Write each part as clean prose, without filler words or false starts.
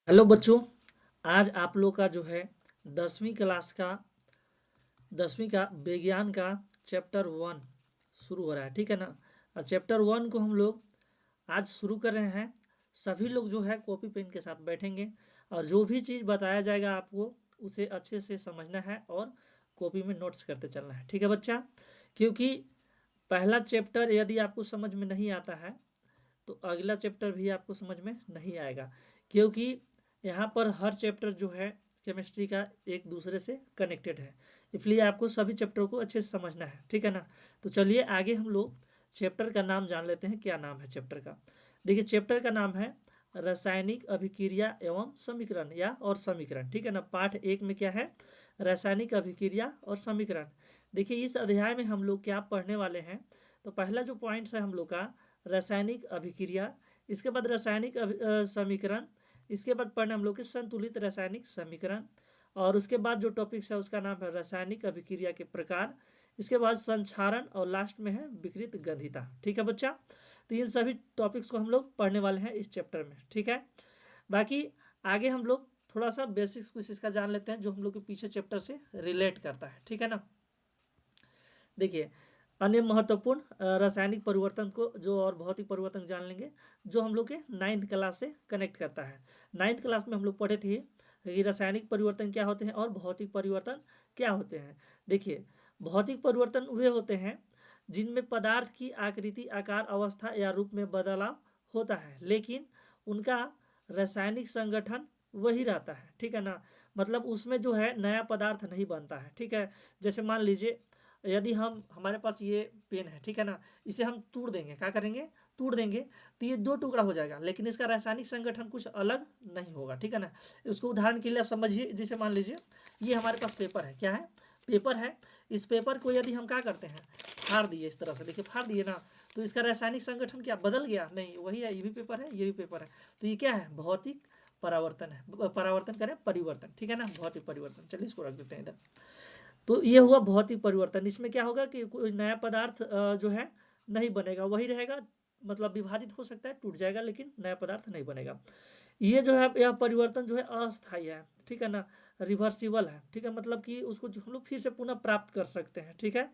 Hello बच्चों। आज आप लोग का जो है 10वीं क्लास का 10वीं का विज्ञान का चैप्टर 1 शुरू हो रहा है। ठीक है ना। और चैप्टर 1 को हम लोग आज शुरू कर रहे हैं। सभी लोग जो है कॉपी पेन के साथ बैठेंगे और जो भी चीज़ बताया जाएगा आपको उसे अच्छे से समझना है और कॉपी में नोट्स करते चलना है। ठीक है बच्चा। क्योंकि पहला चैप्टर यदि आपको समझ में नहीं आता है तो अगला चैप्टर भी आपको समझ में नहीं आएगा। क्योंकि यहाँ पर हर चैप्टर जो है केमिस्ट्री का एक दूसरे से कनेक्टेड है, इसलिए आपको सभी चैप्टर को अच्छे से समझना है। ठीक है ना। तो चलिए आगे हम लोग चैप्टर का नाम जान लेते हैं। क्या नाम है चैप्टर का? देखिए चैप्टर का नाम है रासायनिक अभिक्रिया एवं समीकरण या और समीकरण। ठीक है ना। पाठ 1 में क्या है? रासायनिक अभिक्रिया और समीकरण। देखिए इस अध्याय में हम लोग क्या पढ़ने वाले हैं। तो पहला जो पॉइंट्स है हम लोग का रासायनिक अभिक्रिया, इसके बाद रासायनिक समीकरण, इसके बाद पढ़ना हम लोग के संतुलित रासायनिक समीकरण, और उसके बाद जो टॉपिक्स है उसका नाम है रासायनिक अभिक्रिया के प्रकार, इसके बाद संक्षारण और लास्ट में है विकृत गंधिता। ठीक है बच्चा। तो इन सभी टॉपिक्स को हम लोग पढ़ने वाले हैं इस चैप्टर में। ठीक है। बाकी आगे हम लोग थोड़ा सा बेसिक्स कुछ इसका जान लेते हैं जो हम लोग के पीछे चैप्टर से रिलेट करता है। ठीक है ना। देखिए अन्य महत्वपूर्ण रासायनिक परिवर्तन को जो और भौतिक परिवर्तन जान लेंगे जो हम लोग के 9th क्लास से कनेक्ट करता है। 9th क्लास में हम लोग पढ़े थे कि रासायनिक परिवर्तन क्या होते हैं और भौतिक परिवर्तन क्या होते हैं। देखिए भौतिक परिवर्तन वे होते हैं जिनमें पदार्थ की आकृति, आकार, अवस्था या रूप में बदलाव होता है, लेकिन उनका रासायनिक संगठन वही रहता है। ठीक है ना। मतलब उसमें जो है नया पदार्थ नहीं बनता है। ठीक है। जैसे मान लीजिए यदि हम हमारे पास ये पेन है, ठीक है ना, इसे हम तोड़ देंगे, क्या करेंगे? तोड़ देंगे तो ये दो टुकड़ा हो जाएगा, लेकिन इसका रासायनिक संगठन कुछ अलग नहीं होगा। ठीक है ना। इसको उदाहरण के लिए आप समझिए, जैसे मान लीजिए ये हमारे पास पेपर है। क्या है? पेपर है। इस पेपर को यदि हम क्या करते हैं, फाड़ दिए इस तरह से, देखिए फाड़ दिए ना, तो इसका रासायनिक संगठन क्या बदल गया? नहीं, वही है। ये भी पेपर है, ये भी पेपर है। तो ये क्या है? भौतिक परावर्तन है। परावर्तन करें, परिवर्तन। ठीक है ना। भौतिक परिवर्तन। चलिए इसको रख देते हैं इधर। तो ये हुआ भौतिक परिवर्तन। इसमें क्या होगा कि कोई नया पदार्थ जो है नहीं बनेगा, वही रहेगा। मतलब विभाजित हो सकता है, टूट जाएगा, लेकिन नया पदार्थ नहीं बनेगा। ये जो है यह परिवर्तन जो है अस्थायी है। ठीक है ना। रिवर्सिबल है। ठीक है। मतलब कि उसको जो हम लोग फिर से पुनः प्राप्त कर सकते हैं। ठीक है।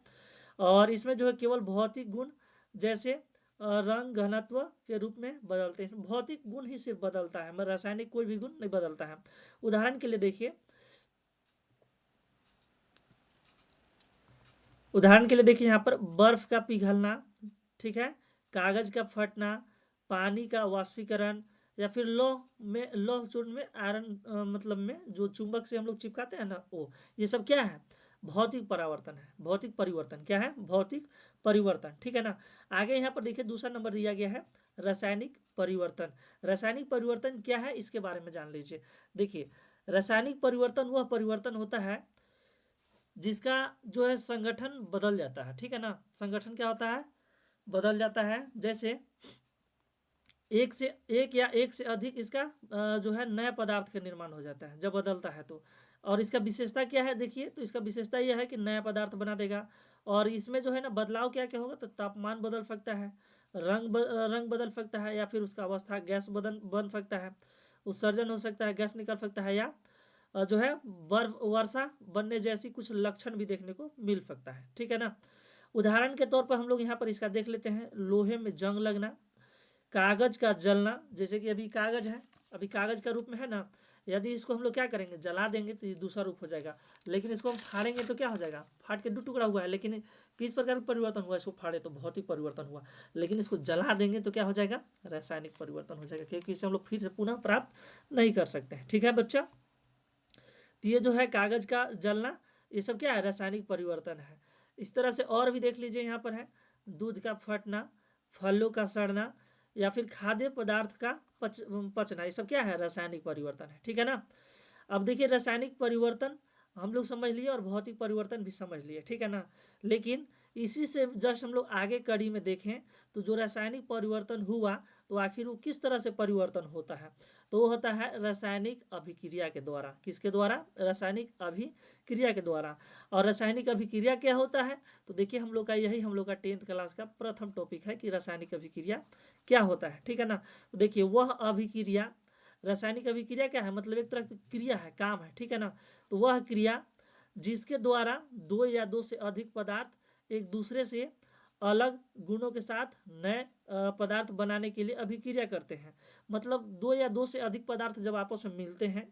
और इसमें जो है केवल भौतिक गुण जैसे रंग, घनत्व के रूप में बदलते हैं। भौतिक गुण ही सिर्फ बदलता है, मगर रासायनिक कोई भी गुण नहीं बदलता है। उदाहरण के लिए देखिए, यहाँ पर बर्फ का पिघलना, ठीक है, कागज का फटना, पानी का वाष्पीकरण, या फिर लौह चूर्ण में आयरन मतलब में जो चुंबक से हम लोग चिपकाते हैं ना, वो ये सब क्या है? भौतिक परावर्तन है। भौतिक परिवर्तन क्या है? भौतिक परिवर्तन। ठीक है ना। आगे यहाँ पर देखिए दूसरा नंबर दिया गया है रासायनिक परिवर्तन। रासायनिक परिवर्तन क्या है इसके बारे में जान लीजिए। देखिए रासायनिक परिवर्तन वह परिवर्तन होता है जिसका जो है संगठन बदल जाता है। ठीक है ना। संगठन क्या होता है? बदल जाता है। जैसे एक या एक से अधिक इसका जो है नया पदार्थ का निर्माण हो जाता है जब बदलता है तो। और इसका विशेषता क्या है? देखिए तो इसका विशेषता यह है कि नया पदार्थ बना देगा। और इसमें जो है ना बदलाव क्या क्या होगा? तो तापमान बदल सकता है, रंग बदल सकता है, या फिर उसका अवस्था गैस बन सकता है, उत्सर्जन हो सकता है, गैस निकल सकता है, या जो है बर्फ वर्षा बनने जैसी कुछ लक्षण भी देखने को मिल सकता है। ठीक है ना। उदाहरण के तौर पर हम लोग यहाँ पर इसका देख लेते हैं। लोहे में जंग लगना, कागज का जलना, जैसे कि अभी कागज है, अभी कागज का रूप में है ना, यदि इसको हम लोग क्या करेंगे, जला देंगे तो ये दूसरा रूप हो जाएगा। लेकिन इसको हम फाड़ेंगे तो क्या हो जाएगा? फाट के दो टुकड़ा हुआ है, लेकिन किस प्रकार का परिवर्तन हुआ? इसको फाड़े तो भौतिक परिवर्तन हुआ, लेकिन इसको जला देंगे तो क्या हो जाएगा? रासायनिक परिवर्तन हो जाएगा, क्योंकि इसे हम लोग फिर से पुनः प्राप्त नहीं कर सकते हैं। ठीक है बच्चा। तो ये जो है कागज का जलना, ये सब क्या है? रासायनिक परिवर्तन है। इस तरह से और भी देख लीजिए, यहाँ पर है दूध का फटना, फलों का सड़ना, या फिर खाद्य पदार्थ का पचना, ये सब क्या है? रासायनिक परिवर्तन है। ठीक है ना। अब देखिए रासायनिक परिवर्तन हम लोग समझ लिए और भौतिक परिवर्तन भी समझ लिए। ठीक है ना। लेकिन इसी से जस्ट हम लोग आगे कड़ी में देखें तो जो रासायनिक परिवर्तन हुआ तो आखिर वो किस तरह से परिवर्तन होता है? तो वो होता है रासायनिक अभिक्रिया के द्वारा। किसके द्वारा? रासायनिक अभिक्रिया के द्वारा। और रासायनिक अभिक्रिया क्या होता है? तो देखिए हम लोग का यही हम लोग का 10th क्लास का प्रथम टॉपिक है कि रासायनिक अभिक्रिया क्या होता है। ठीक है ना। तो देखिए वह अभिक्रिया रासायनिक अभिक्रिया क्या है, मतलब एक तरह की क्रिया है, काम है, ठीक है ना। तो वह क्रिया जिसके द्वारा दो या दो से अधिक पदार्थ एक दूसरे से अलग गुणों के साथ नए पदार्थ बनाने के लिए अभिक्रिया करते हैं। मतलब दो या दो से अधिक पदार्थ जब आपस में मिलते हैं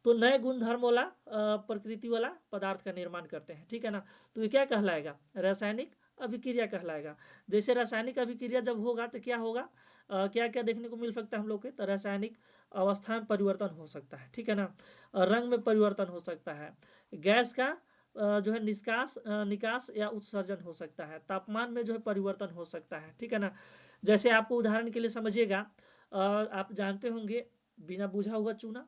तो नए गुणधर्म वाला प्रकृति वाला पदार्थ का निर्माण करते हैं, ठीक है ना। तो ये क्या कहलाएगा, रासायनिक अभिक्रिया कहलाएगा। जैसे रासायनिक अभिक्रिया जब होगा तो क्या होगा, क्या क्या देखने को मिल सकता है हम लोग के, तो रासायनिक अवस्था में परिवर्तन हो सकता है, ठीक है ना। रंग में परिवर्तन हो सकता है, गैस का जो है निकास या उत्सर्जन हो सकता है, तापमान में जो है परिवर्तन हो सकता है, ठीक है ना। जैसे आपको उदाहरण के लिए समझिएगा, आप जानते होंगे बिना बुझा हुआ चूना,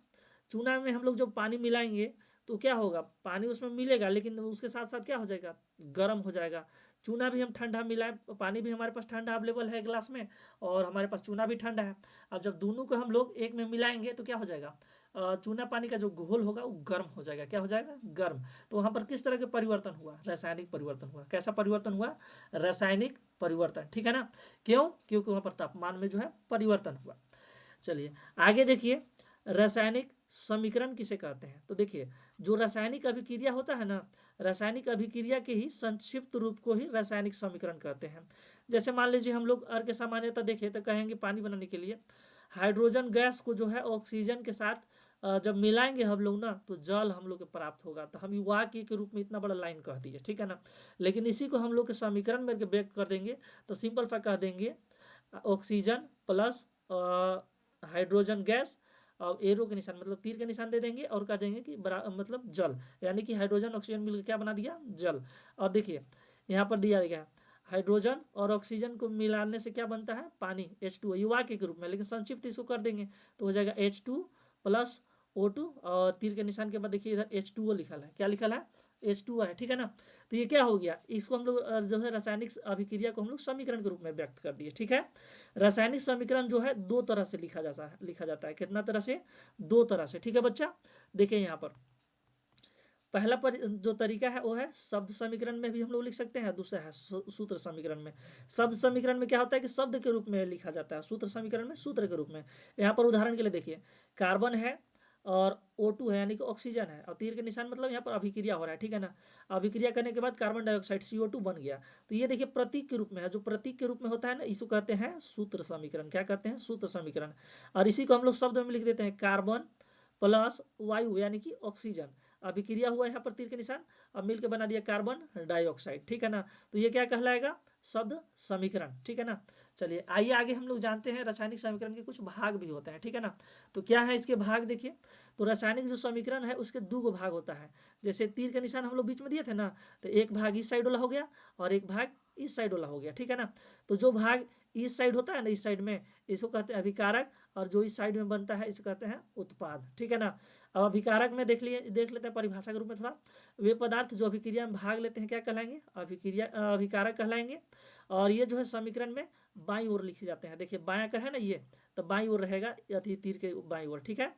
चूना में हम लोग जब पानी मिलाएंगे तो क्या होगा, पानी उसमें मिलेगा लेकिन उसके साथ साथ क्या हो जाएगा, गर्म हो जाएगा। चूना भी हम ठंडा मिलाएं, पानी भी हमारे पास ठंडा अवेलेबल है ग्लास में, और हमारे पास चूना भी ठंडा है। अब जब दोनों को हम लोग एक में मिलाएंगे तो क्या हो जाएगा, चूना पानी का जो घोल होगा वो गर्म हो जाएगा, क्या हो जाएगा, गर्म। तो वहाँ पर किस तरह के परिवर्तन हुआ, रासायनिक परिवर्तन हुआ। कैसा परिवर्तन हुआ, रासायनिक परिवर्तन, ठीक है ना। क्यों, क्योंकि वहाँ पर तापमान में जो है परिवर्तन हुआ। चलिए आगे देखिए, रासायनिक समीकरण किसे कहते हैं। तो देखिए जो रासायनिक अभिक्रिया होता है ना, रासायनिक अभिक्रिया के ही संक्षिप्त रूप को ही रासायनिक समीकरण कहते हैं। जैसे मान लीजिए हम लोग अर्क सामान्यता देखें तो कहेंगे पानी बनाने के लिए हाइड्रोजन गैस को जो है ऑक्सीजन के साथ जब मिलाएंगे हम लोग ना तो जल हम लोग को प्राप्त होगा। तो हम युवा के रूप में इतना बड़ा लाइन कह दिए, ठीक है ना। लेकिन इसी को हम लोग के समीकरण में व्यक्त कर देंगे तो सिंपल सा कह देंगे ऑक्सीजन प्लस हाइड्रोजन गैस और एरो के निशान मतलब तीर के निशान दे देंगे और कह देंगे कि मतलब जल, यानी कि हाइड्रोजन ऑक्सीजन मिलकर क्या बना दिया, जल। और देखिए यहाँ पर दिया गया हाइड्रोजन और ऑक्सीजन को मिलाने से क्या बनता है, पानी, H2O युवा के रूप में, लेकिन संक्षिप्त इसको कर देंगे तो हो जाएगा H2 प्लस O2 और तीर के निशान के बाद देखिए इधर H2O लिखा है, क्या लिखा है, H2O है, ठीक है ना। तो ये क्या हो गया, इसको हम लोग जो है रासायनिक अभिक्रिया को हम लोग समीकरण के रूप में व्यक्त कर दिए, ठीक है। रासायनिक समीकरण जो है दो तरह से लिखा जाता है, कितना तरह से, दो तरह से, ठीक है बच्चा। देखिए यहाँ पर पहला जो तरीका है वो है शब्द समीकरण में भी हम लोग लिख सकते हैं, दूसरा है सूत्र समीकरण में। शब्द समीकरण में क्या होता है कि शब्द के रूप में लिखा जाता है, सूत्र समीकरण में सूत्र के रूप में। यहाँ पर उदाहरण के लिए देखिए कार्बन है और O2 है यानी कि ऑक्सीजन है और तीर के निशान मतलब यहाँ पर अभिक्रिया हो रहा है, ठीक है ना। अभिक्रिया करने के बाद कार्बन डाइऑक्साइड CO2 बन गया। तो ये देखिए प्रतीक के रूप में है, जो प्रतीक के रूप में होता है ना इसको कहते हैं सूत्र समीकरण। क्या कहते हैं, सूत्र समीकरण। और इसी को हम लोग शब्द में लिख देते हैं कार्बन प्लस वायु यानी कि ऑक्सीजन, अभिक्रिया हुआ यहाँ पर तीर के निशान, अब मिलकर बना दिया कार्बन डाइऑक्साइड, ठीक है ना। तो ये क्या कहलाएगा, शब्द समीकरण, ठीक है ना। चलिए आइए आगे हम लोग जानते हैं रासायनिक समीकरण के कुछ भाग भी होते हैं, ठीक है ना। तो क्या है इसके भाग, देखिए तो रासायनिक जो समीकरण है उसके दो भाग होता है। जैसे तीर के निशान हम लोग बीच में दिए थे ना, तो एक भाग इस साइड वाला हो गया और एक भाग इस साइड वाला हो गया, ठीक है ना। तो जो भाग इस साइड होता है ना, इस साइड में, इसको कहते हैं अभिकारक, और जो इस साइड में बनता है इसको कहते हैं उत्पाद, ठीक है ना। अब अभिकारक में देख लेते हैं परिभाषा के रूप में थोड़ा, वे पदार्थ जो अभिक्रिया में भाग लेते हैं क्या कहलाएंगे, अभिकारक कहलाएंगे। और ये जो है समीकरण में बाईं ओर लिखे जाते हैं। देखिए बायां कर है ना ये, तो बाईं ओर रहेगा अति तीर के बाईं ओर, ठीक है।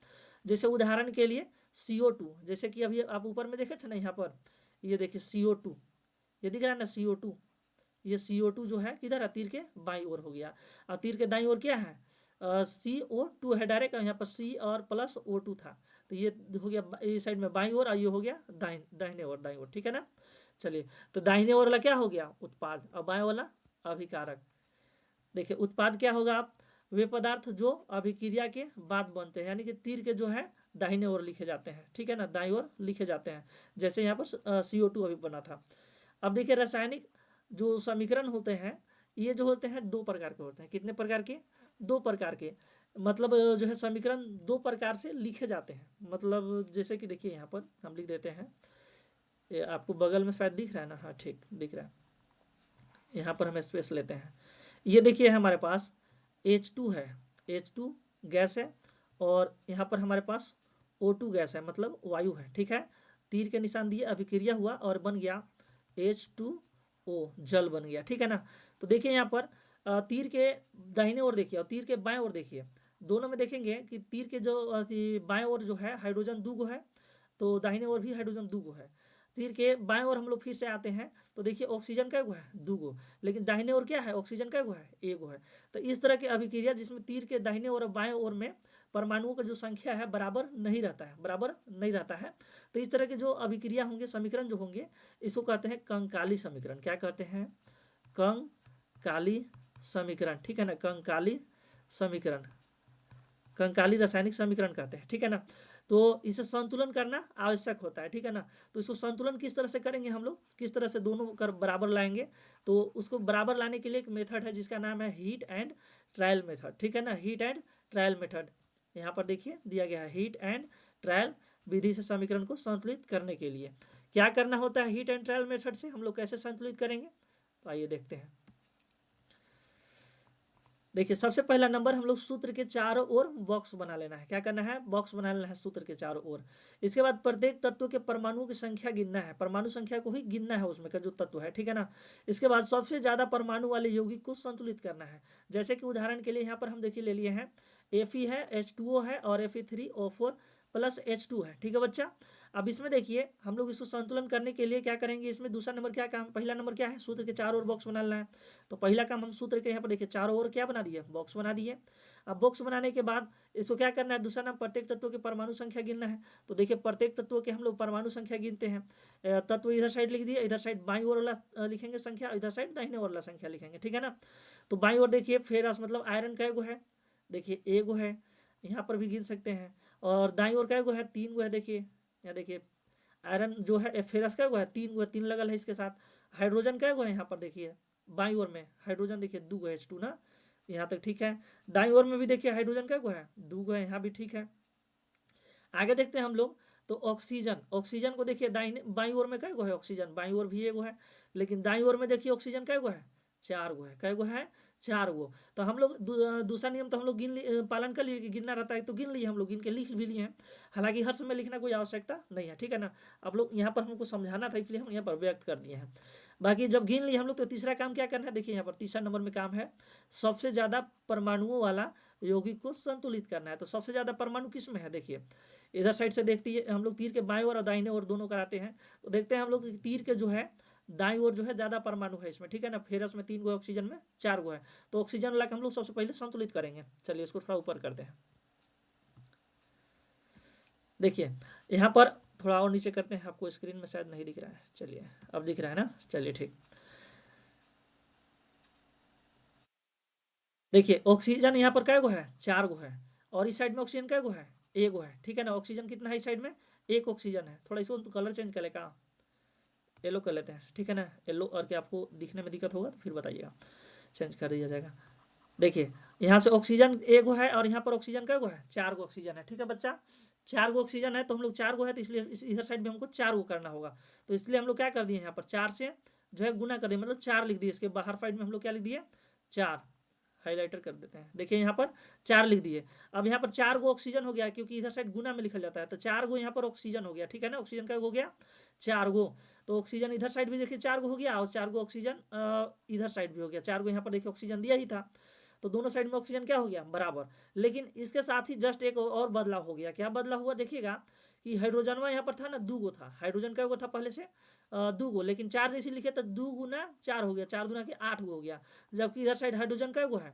जैसे उदाहरण के लिए CO2, जैसे कि अभी आप ऊपर में देखे थे ना, यहाँ पर ये देखिए CO2, ये दिख रहा है ना CO2, ये CO2 जो है किधर है, तीर के बाईं ओर हो गया। और तीर के दाईं ओर क्या है, CO2 है डायरेक्ट, यहाँ पर C और प्लस O2 था, तो ये हो गया इस साइड में बाईं ओर और ये हो गया दाहिने ओर, दाईं ओर, ठीक है ना। चलिए तो दाहिने ओर वाला क्या हो गया, उत्पाद, और बाएं वाला अभिकारक। देखिए उत्पाद क्या होगा, आप वे पदार्थ जो अभिक्रिया के बाद बनते हैं, यानी कि तीर के जो है दाहिने ओर लिखे जाते हैं, ठीक है ना, दाईं ओर लिखे जाते हैं। जैसे यहाँ पर CO2 अभी बना था। अब देखिए रासायनिक जो समीकरण होते हैं ये जो होते हैं दो प्रकार के होते हैं, कितने प्रकार के, दो प्रकार के। मतलब जो है समीकरण दो प्रकार से लिखे जाते हैं। मतलब जैसे कि देखिए यहाँ पर हम लिख देते हैं, ये आपको बगल में शायद दिख रहा है ना, हाँ ठीक दिख रहा है। यहाँ पर हम स्पेस लेते हैं, ये देखिए हमारे पास H2 है, H2 गैस है, और यहाँ पर हमारे पास O2 गैस है, मतलब वायु है, ठीक है। तीर के निशान दिए, अभिक्रिया हुआ और बन गया H2O, जल बन गया, ठीक है ना। तो देखिए यहाँ पर तीर के दाहिने ओर देखिए और तीर के बाएं ओर देखिए, दोनों में देखेंगे कि तीर के जो बाएं ओर जो है हाइड्रोजन 2 गो है, तो दाहिने ओर भी हाइड्रोजन 2 गो है। तीर के बाएं ओर हम लोग फिर से आते हैं तो देखिए ऑक्सीजन का गो है 2 गो, लेकिन दाहिने ओर क्या है ऑक्सीजन का गो है 1 गो है। तो इस तरह की अभिक्रिया जिसमें तीर के दाहिने ओर और बाएं ओर में परमाणुओं का जो संख्या है बराबर नहीं रहता है, बराबर नहीं रहता है। तो इस तरह के जो अभिक्रिया होंगे, समीकरण जो होंगे, इसको कहते हैं कंकाली समीकरण। क्या कहते हैं? कंकाली समीकरण, ठीक है ना, कंकाली समीकरण, कंकाली रासायनिक समीकरण कहते हैं, ठीक है ना। तो इसे संतुलन करना आवश्यक होता है, ठीक है ना। तो इसको संतुलन किस तरह से करेंगे हम लोग, किस तरह से दोनों कर बराबर लाएंगे? तो उसको बराबर लाने के लिए एक मेथड है जिसका नाम है हीट एंड ट्रायल मेथड, ठीक है ना, हीट एंड ट्रायल मेथड। यहाँ पर देखिए दिया गया है हीट एंड ट्रायल विधि से समीकरण को संतुलित करने के लिए क्या करना होता है। हीट एंड ट्रायल मेथड से हम लोग कैसे संतुलित करेंगे, तो आइए देखते हैं। देखिए सबसे पहला नंबर हम लोग सूत्र के चारों ओर बॉक्स बना लेना है। क्या करना है? बॉक्स बना लेना है सूत्र के चारों ओर। इसके बाद प्रत्येक तत्व के परमाणुओं की संख्या गिनना है, परमाणु संख्या को ही गिनना है उसमें का जो तत्व है, ठीक है ना। इसके बाद सबसे ज्यादा परमाणु वाले यौगिक को संतुलित करना है। जैसे कि उदाहरण के लिए यहाँ पर हम देखिए ले लिए हैं Fe है, H2O है और Fe3O4 प्लस H2 है, ठीक है बच्चा। अब इसमें देखिए हम लोग इसको संतुलन करने के लिए क्या करेंगे, इसमें दूसरा नंबर क्या काम, पहला नंबर क्या है, सूत्र के चारों ओर बॉक्स बनाना है। तो पहला काम हम सूत्र के यहाँ पर देखिए चारों ओर क्या बना दिए, बॉक्स बना दिए। अब बॉक्स बनाने के बाद इसको क्या करना है, दूसरा नाम प्रत्येक तत्व के परमाणु संख्या गिनना है। तो देखिए प्रत्येक तत्व के हम लोग परमाणु संख्या गिनते हैं। तत्व इधर साइड लिख दिए, इधर साइड बाई ओर वाला लिखेंगे संख्या, इधर साइड दाहिने ओर वाला संख्या लिखेंगे, ठीक है ना। तो बाई ओर देखिए फेरस मतलब आयरन का एगो है, देखिए एगो है, यहाँ पर भी गिन सकते हैं। और दाई ओर का एगो है, 3 गो है, देखिए यहाँ देखिए आयरन जो है फेरस का एगो है, 3 गो है, 3 लगल है इसके साथ। हाइड्रोजन का एगो है यहाँ पर देखिए बाई ओर में, हाइड्रोजन देखिए 2 गो है, H2 ना, यहाँ तक ठीक है। दाई ओर में भी देखिए हाइड्रोजन का एगो है, 2 गो है, यहाँ भी ठीक है। आगे देखते हैं हम लोग, तो ऑक्सीजन, ऑक्सीजन को देखिए दाहिने बाई ओर में कई गो है ऑक्सीजन, बाई ओर भी एगो है, लेकिन दाई ओर में देखिए ऑक्सीजन कई गो है, 4 गो है, कई गो है, 4 गो। तो हम लोग दूसरा नियम तो हम लोग पालन कर लिए कि गिनना रहता है, तो गिन लिए हम लोग, गिन के लिख भी लिए हैं। हालांकि हर समय लिखना कोई आवश्यकता नहीं है, ठीक है ना। अब लोग यहाँ पर हमको समझाना था इसलिए हम यहाँ पर व्यक्त कर दिए हैं। बाकी जब गिन लिए हम लोग तो तीसरा काम क्या करना है, देखिए यहाँ पर तीसरा नंबर में काम है सबसे ज्यादा परमाणुओं वाला यौगिक को संतुलित करना है। तो सबसे ज्यादा परमाणु किस में है, देखिए इधर साइड से देखते हैं हम लोग तीर के बाएं ओर और दाहिने ओर दोनों कराते हैं। तो देखते हैं हम लोग तीर के जो है दाईं ओर जो है ज्यादा परमाणु है इसमें, ठीक है ना। फेरस में 3 गो, ऑक्सीजन में 4 गो है। तो ऑक्सीजन वाला हम लोग सबसे पहले संतुलित करेंगे। चलिए इसको थोड़ा ऊपर करते हैं। देखिए यहाँ पर थोड़ा और नीचे करते हैं, आपको स्क्रीन में शायद नहीं दिख रहा है, चलिए अब दिख रहा है ना, चलिए ठीक। देखिए ऑक्सीजन यहाँ पर कै गो है, 4 गो है, और इस साइड में ऑक्सीजन कै गो है, 1 गो है, ठीक है ना। ऑक्सीजन कितना है इस साइड में, 1 ऑक्सीजन है। थोड़ा इसको कलर चेंज कर लेगा, येलो कर लेते हैं, ठीक है ना, येलो, और क्या आपको दिखने में दिक्कत होगा तो फिर बताइएगा, चेंज कर दिया जाएगा। देखिए यहाँ से ऑक्सीजन 1 गो है और यहाँ पर ऑक्सीजन कै गो है, 4 गो ऑक्सीजन है, ठीक है बच्चा। 4 गो ऑक्सीजन है, तो हम लोग 4 गो है, तो इसलिए इधर साइड में हमको 4 गो करना होगा। तो इसलिए हम लोग क्या कर दिए, यहाँ पर 4 से जो है गुना कर दिए, मतलब 4 लिख दिए। इसके बाहर साइड में हम लोग क्या लिख दिए, 4, हाईलाइटर कर देते हैं। देखिए यहाँ पर 4 लिख दिए। अब यहाँ पर 4 गो ऑक्सीजन हो गया, क्योंकि इधर साइड गुना में लिखा जाता है, तो 4 गो यहाँ पर ऑक्सीजन हो गया, ठीक है ना। ऑक्सीजन का हो गया 4 गो। तो ऑक्सीजन इधर साइड भी देखिए 4 गो हो गया, और 4 गो ऑक्सीजन इधर साइड भी हो गया, 4 गो यहाँ पर देखिए ऑक्सीजन दिया ही था। तो दोनों साइड में ऑक्सीजन क्या हो गया, बराबर। लेकिन इसके साथ ही जस्ट एक और बदलाव हो गया। क्या बदलाव हुआ, देखिएगा कि हाइड्रोजनवा यहाँ पर था ना, 2 गो था, हाइड्रोजन का गो था पहले से 2 गो, लेकिन 4 जैसे लिखे तो 2 गुना 4 हो गया, 4 गुना के 8 गो हो गया। जबकि इधर साइड हाइड्रोजन का गो है,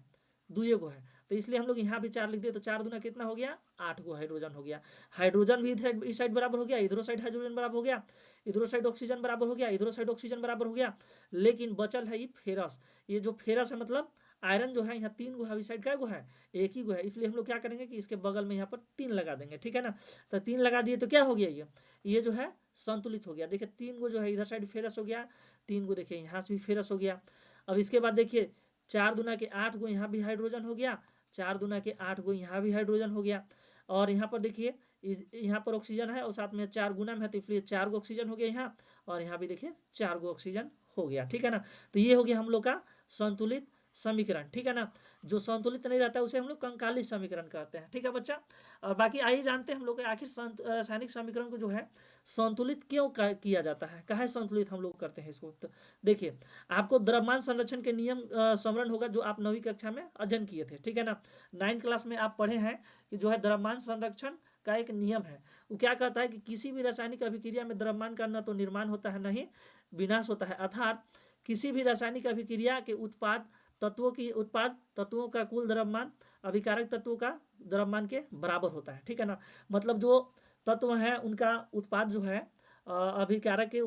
2 गो है, तो इसलिए हम लोग यहाँ भी 4 लिख दिए। तो 4 दुना कितना हो गया, 8 गो हाइड्रोजन हो गया। हाइड्रोजन भी इस साइड बराबर हो गया, इधरों साइड हाइड्रोजन बराबर हो गया, इधरों साइड ऑक्सीजन बराबर हो गया, इधरों साइड ऑक्सीजन बराबर हो गया। लेकिन बचल है ये फेरस। ये जो फेरस है मतलब आयरन जो है, यहाँ 3 गो है, इस साइड का गो है, 1 ही गो है। इसलिए हम लोग क्या करेंगे कि इसके बगल में यहाँ पर 3 लगा देंगे, ठीक है ना। तो 3 लगा दिए तो क्या हो गया, ये जो है संतुलित हो गया। देखिए 3 गो जो है इधर साइड फेरस हो गया, 3 गो देखिए यहाँ से भी फेरस हो गया। अब इसके बाद देखिए 4 दुना के 8 गो यहाँ भी हाइड्रोजन हो गया, 4 दुना के 8 गो यहाँ भी हाइड्रोजन हो गया। और यहाँ पर देखिए यहाँ पर ऑक्सीजन है और साथ में 4 गुना में है, तो इसलिए 4 गो ऑक्सीजन हो गया यहाँ, और यहाँ भी देखिए 4 गो ऑक्सीजन हो गया, ठीक है ना। तो ये हो गया हम लोग का संतुलित समीकरण, ठीक है ना। जो संतुलित नहीं रहता है उसे हम लोग कंकाली समीकरण कहते हैं, ठीक है बच्चा। और बाकी आइए जानते हैं हम लोग आखिर रासायनिक समीकरण को जो है संतुलित क्यों किया जाता है, काहे संतुलित हम लोग करते हैं इसको। तो देखिए आपको द्रव्यमान संरक्षण के नियम स्मरण होगा, जो आप 9वीं कक्षा में अध्ययन किए थे, ठीक है ना। 9th क्लास में आप पढ़े हैं कि जो है द्रव्यमान संरक्षण का एक नियम है। वो क्या कहता है कि किसी भी रासायनिक अभिक्रिया में द्रव्यमान का न तो निर्माण होता है न ही विनाश होता है, अर्थात किसी भी रासायनिक अभिक्रिया के उत्पाद तत्वों का कुल द्रव्यमान अभिकारक तत्वों का द्रव्यमान के बराबर होता है। ठीक है ना, मतलब जो तत्व हैं उनका उत्पाद जो है अभिकारक के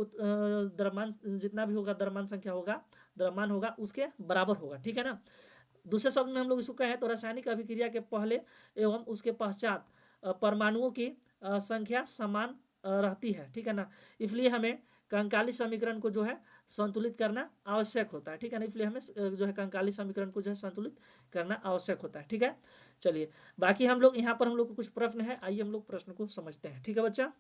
द्रव्यमान जितना भी होगा, द्रव्यमान होगा उसके बराबर होगा। ठीक है ना, दूसरे शब्द में हम लोग इसको कहें तो रासायनिक अभिक्रिया के पहले एवं उसके पश्चात परमाणुओं की संख्या समान रहती है। ठीक है ना, इसलिए हमें कंकाली समीकरण को जो है संतुलित करना आवश्यक होता है। ठीक है ना, इसलिए हमें जो है कंकाली समीकरण को जो है संतुलित करना आवश्यक होता है। ठीक है, चलिए बाकी हम लोग यहाँ पर हम लोग को कुछ प्रश्न है, आइए हम लोग प्रश्न को समझते हैं। ठीक है बच्चा।